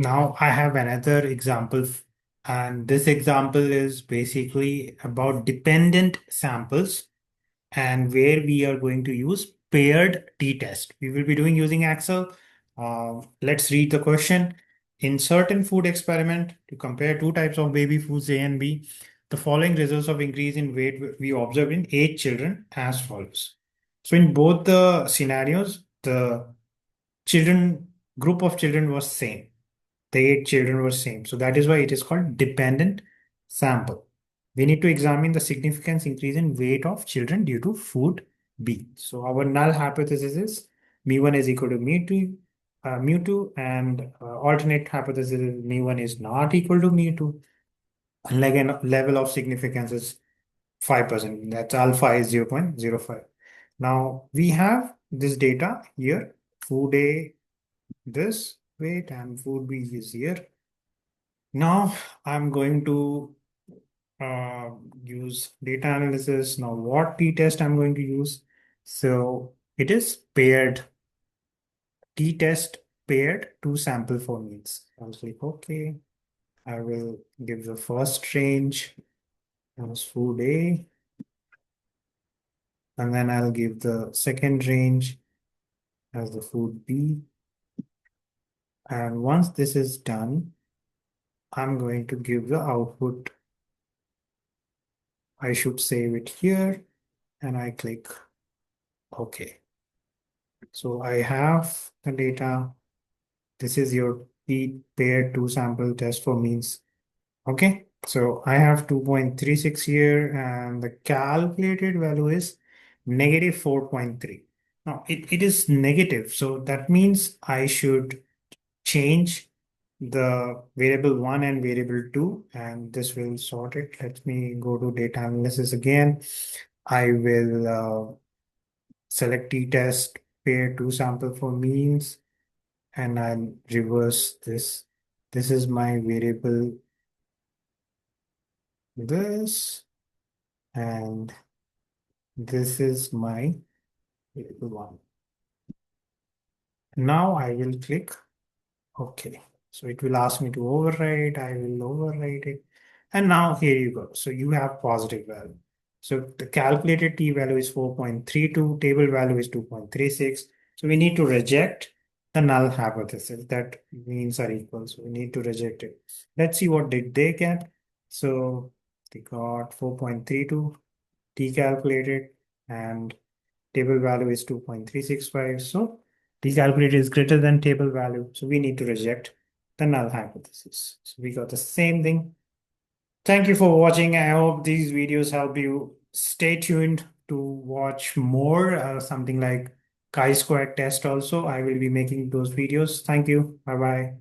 Now I have another example, and this example is basically about dependent samples and where we are going to use paired t-test. We will be doing using Excel. Let's read the question. In certain food experiment to compare two types of baby foods A and B, the following results of increase in weight we observed in 8 children as follows. So in both the scenarios, the children group of children was same. The 8 children were same. So that is why it is called dependent sample. We need to examine the significance increase in weight of children due to food B. So our null hypothesis is mu1 is equal to mu2, and alternate hypothesis is mu1 is not equal to mu2. Like a level of significance is 5%. That's alpha is 0.05. Now we have this data here. Food A this weight and food B is here. Now I'm going to uh, use data analysis. Now what t-test I'm going to use? So it is paired t-test paired two sample for means. I'll click OK. I will give the first range as food A, and then I'll give the second range as the food B. And once this is done, I'm going to give the output. I should save it here and I click OK. So I have the data. This is your paired two sample test for means. Okay. So I have 2.36 here and the calculated value is negative 4.3. Now it is negative. So that means I should change the variable 1 and variable 2 and this will sort it. Let me go to data analysis again. I will select t-test pair two sample for means and I'll reverse this. This is my variable this and this is my variable 1. Now I will click OK. So it will ask me to override. I will override it. And now here you go. So you have positive value. So the calculated t value is 4.32, table value is 2.36. So we need to reject the null hypothesis that means are equal. So we need to reject it. Let's see what did they get. So they got 4.32 t calculated and table value is 2.365. So t calculated is greater than table value. So we need to reject the null hypothesis. So we got the same thing. Thank you for watching. I hope these videos help you. Stay tuned to watch more, something like chi-square test also. I will be making those videos. Thank you. Bye-bye.